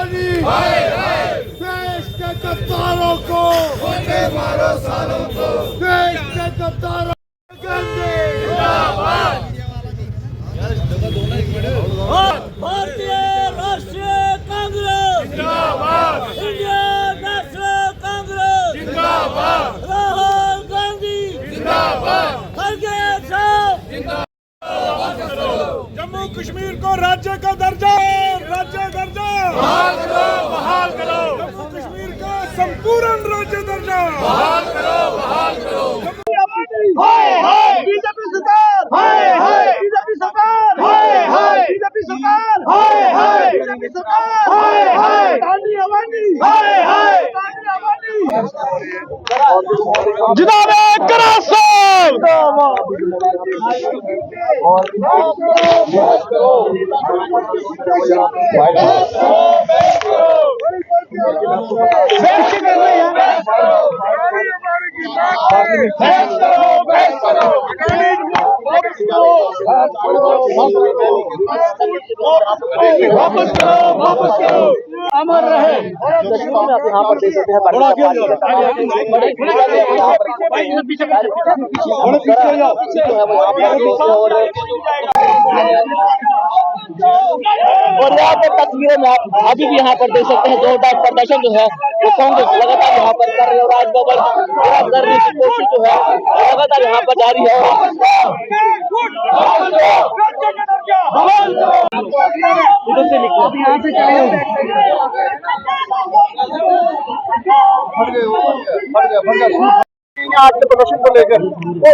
अवानी देश के गद्दारों को मारो सालों को, देश के गद्दारों गांधी भारतीय राष्ट्रीय कांग्रेस जिंदाबाद, इंडियन नेशनल कांग्रेस जिंदाबाद, राहुल गांधी जिंदाबाद, खड़गे साहब जम्मू कश्मीर को राज्य का दर्जा बहाल करो, जम्मू कश्मीर का संपूर्ण राज्य दर्जा बहाल करो। बीजेपी सरकार बीजेपी सरकार बीजेपी सरकार बीजेपी सरकार गांधी अवानी जिंदाबाद करासोल वापस करो अमर रहे। यहाँ पर देख सकते हैं और यहाँ पर तस्वीरों में आप अभी भी यहाँ पर देख सकते हैं जोरदार प्रदर्शन जो है वो कांग्रेस लगातार यहाँ पर कर रही है और राजभवन करने की कोशिश जो है लगातार यहाँ पर जारी है। इधर से निकलो यहाँ से आज के प्रदर्शन को लेकर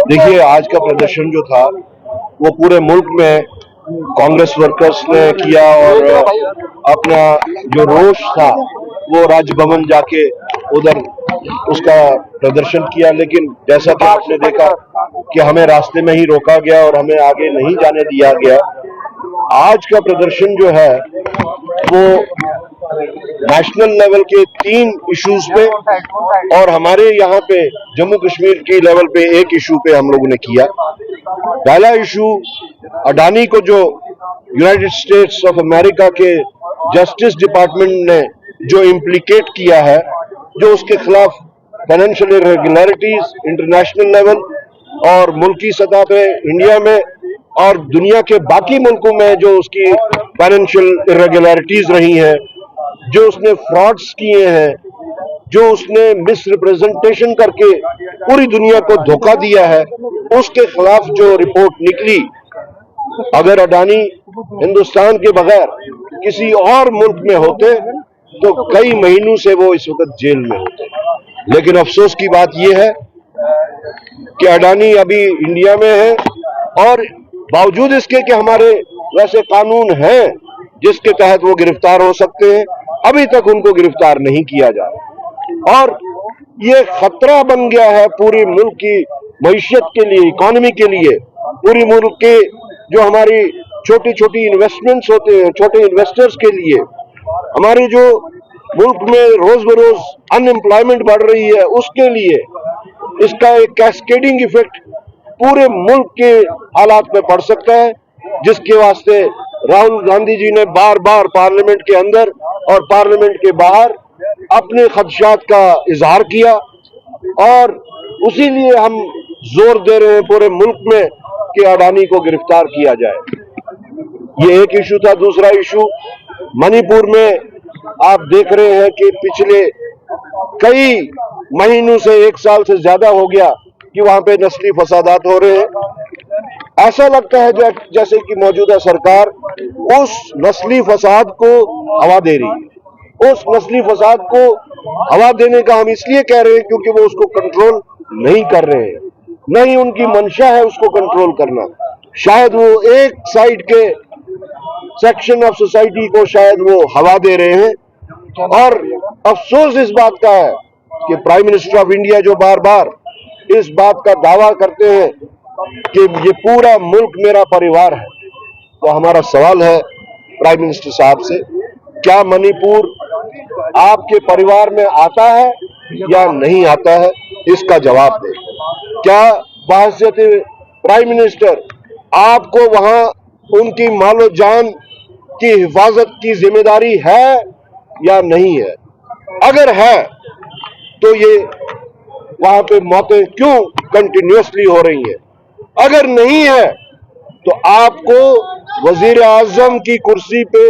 देखिए, आज का प्रदर्शन जो था वो पूरे मुल्क में कांग्रेस वर्कर्स ने किया और अपना जो रोष था वो राजभवन जाके उधर उसका प्रदर्शन किया। लेकिन जैसा कि आपने देखा कि हमें रास्ते में ही रोका गया और हमें आगे नहीं जाने दिया गया। आज का प्रदर्शन जो है वो नेशनल लेवल के 3 इश्यूज पे और हमारे यहाँ पे जम्मू कश्मीर के लेवल पे एक इशू पे हम लोगों ने किया। पहला इशू अडानी को जो यूनाइटेड स्टेट्स ऑफ अमेरिका के जस्टिस डिपार्टमेंट ने जो इम्प्लीकेट किया है, जो उसके खिलाफ फाइनेंशियल इरेगुलरिटीज इंटरनेशनल लेवल और मुल्की सतह पे इंडिया में और दुनिया के बाकी मुल्कों में जो उसकी फाइनेंशियल इरेगुलरिटीज रही हैं, जो उसने फ्रॉड्स किए हैं, जो उसने मिस रिप्रेजेंटेशन करके पूरी दुनिया को धोखा दिया है, उसके खिलाफ जो रिपोर्ट निकली, अगर अडानी हिंदुस्तान के बगैर किसी और मुल्क में होते तो कई महीनों से वो इस वक्त जेल में होते। लेकिन अफसोस की बात यह है कि अडानी अभी इंडिया में है और बावजूद इसके कि हमारे वैसे कानून हैं जिसके तहत वो गिरफ्तार हो सकते हैं, अभी तक उनको गिरफ्तार नहीं किया जा रहा और ये खतरा बन गया है पूरे मुल्क की मईशत के लिए, इकोनॉमी के लिए, पूरी मुल्क के जो हमारी छोटी छोटी इन्वेस्टमेंट्स होते हैं, छोटे इन्वेस्टर्स के लिए, हमारी जो मुल्क में रोज बरोज अनएम्प्लॉयमेंट बढ़ रही है उसके लिए इसका एक कैस्केडिंग इफेक्ट पूरे मुल्क के हालात में पड़ सकता है, जिसके वास्ते राहुल गांधी जी ने बार बार पार्लियामेंट के अंदर और पार्लियामेंट के बाहर अपने खदशात का इजहार किया और उसी लिए हम जोर दे रहे हैं पूरे मुल्क में कि अडानी को गिरफ्तार किया जाए। ये एक इशू था। दूसरा इशू मणिपुर में आप देख रहे हैं कि पिछले कई महीनों से 1 साल से ज्यादा हो गया कि वहां पे नस्ली फसादात हो रहे हैं। ऐसा लगता है जैसे कि मौजूदा सरकार उस नस्ली फसाद को हवा दे रही है। उस नस्ली फसाद को हवा देने का हम इसलिए कह रहे हैं क्योंकि वो उसको कंट्रोल नहीं कर रहे हैं, नहीं उनकी मंशा है उसको कंट्रोल करना। शायद वो एक साइड के सेक्शन ऑफ सोसाइटी को शायद वो हवा दे रहे हैं और अफसोस इस बात का है कि प्राइम मिनिस्टर ऑफ इंडिया जो बार बार इस बात का दावा करते हैं कि ये पूरा मुल्क मेरा परिवार है, तो हमारा सवाल है प्राइम मिनिस्टर साहब से, क्या मणिपुर आपके परिवार में आता है या नहीं आता है, इसका जवाब दें। क्या बहैसियत प्राइम मिनिस्टर आपको वहां उनकी मालो जान की हिफाजत की जिम्मेदारी है या नहीं है? अगर है तो ये वहां पे मौतें क्यों कंटिन्यूअसली हो रही हैं? अगर नहीं है तो आपको वजीर आजम की कुर्सी पे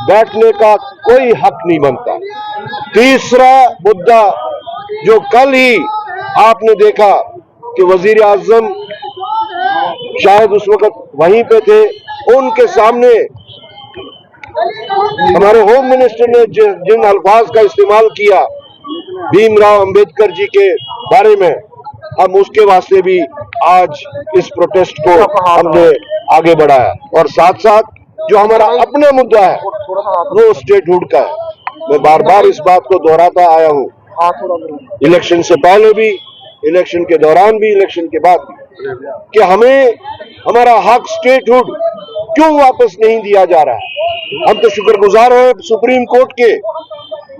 बैठने का कोई हक नहीं बनता। तीसरा मुद्दा जो कल ही आपने देखा कि वजीर आजम शायद उस वक्त वहीं पे थे, उनके सामने हमारे होम मिनिस्टर ने जिन अल्फाज का इस्तेमाल किया भीमराव अंबेडकर जी के बारे में, हम उसके वास्ते भी आज इस प्रोटेस्ट को हमने आगे बढ़ाया। और साथ साथ जो हमारा अपना मुद्दा है वो स्टेटहुड का है। मैं बार बार इस बात को दोहराता आया हूं, इलेक्शन से पहले भी, इलेक्शन के दौरान भी, इलेक्शन के बाद भी, कि हमें हमारा हक स्टेटहुड क्यों वापस नहीं दिया जा रहा है। हम तो शुक्रगुजार हैं सुप्रीम कोर्ट के,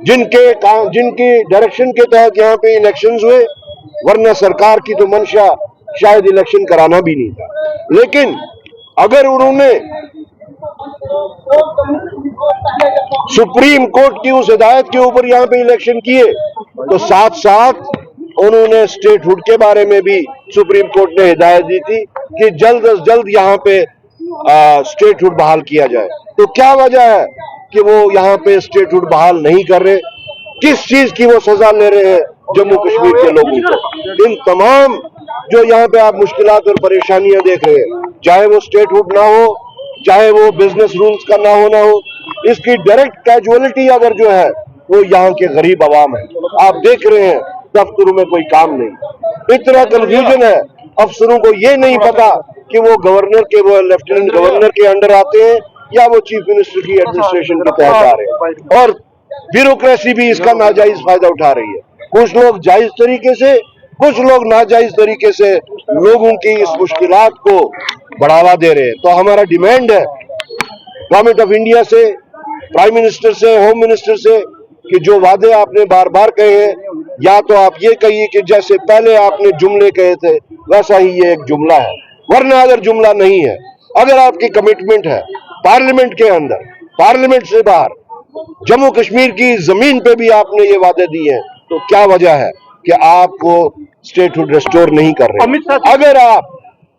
जिनकी डायरेक्शन के तहत यहाँ पे इलेक्शंस हुए, वरना सरकार की तो मंशा शायद इलेक्शन कराना भी नहीं था। लेकिन अगर उन्होंने सुप्रीम कोर्ट की उस हिदायत के ऊपर यहाँ पे इलेक्शन किए, तो साथ साथ उन्होंने स्टेटहुड के बारे में भी सुप्रीम कोर्ट ने हिदायत दी थी कि जल्द अज जल्द यहाँ पे स्टेटहुड बहाल किया जाए। तो क्या वजह है कि वो यहाँ पे स्टेटहुड बहाल नहीं कर रहे? किस चीज की वो सजा ले रहे हैं जम्मू कश्मीर के लोगों को? इन तमाम जो यहाँ पे आप मुश्किलात और परेशानियां देख रहे हैं, चाहे वो स्टेटहुड ना हो, चाहे वो बिजनेस रूल्स का ना हो, इसकी डायरेक्ट कैजुअलिटी अगर जो है वो यहाँ के गरीब आवाम है। आप देख रहे हैं दफ्तरों में कोई काम नहीं, इतना कंफ्यूजन है, अफसरों को ये नहीं पता कि वो गवर्नर के, वो लेफ्टिनेंट गवर्नर के अंडर आते हैं या वो चीफ मिनिस्टर की एडमिनिस्ट्रेशन के तहत आ रहे हैं। और ब्यूरोक्रेसी भी इसका नाजायज फायदा उठा रही है। कुछ लोग जायज तरीके से, कुछ लोग नाजायज तरीके से लोगों की इस मुश्किलात को बढ़ावा दे रहे हैं। तो हमारा डिमांड है गवर्नमेंट ऑफ इंडिया से, प्राइम मिनिस्टर से, होम मिनिस्टर से, कि जो वादे आपने बार बार कहे हैं, या तो आप ये कहिए कि जैसे पहले आपने जुमले कहे थे वैसा ही ये एक जुमला है, वरना अगर जुमला नहीं है, अगर आपकी कमिटमेंट है पार्लियामेंट के अंदर, पार्लियामेंट से बाहर, जम्मू कश्मीर की जमीन पे भी आपने ये वादे दिए हैं, तो क्या वजह है कि आप वो स्टेटहुड रेस्टोर नहीं कर रहे? अगर आप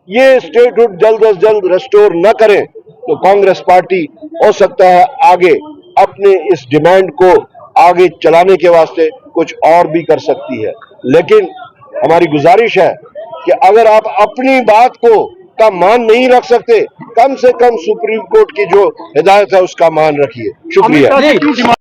ये स्टेटहुड जल्द अज जल्द रेस्टोर न करें तो कांग्रेस पार्टी हो सकता है आगे अपने इस डिमांड को आगे चलाने के वास्ते कुछ और भी कर सकती है। लेकिन हमारी गुजारिश है कि अगर आप अपनी बात को का मान नहीं रख सकते, कम से कम सुप्रीम कोर्ट की जो हिदायत है उसका मान रखिए। शुक्रिया।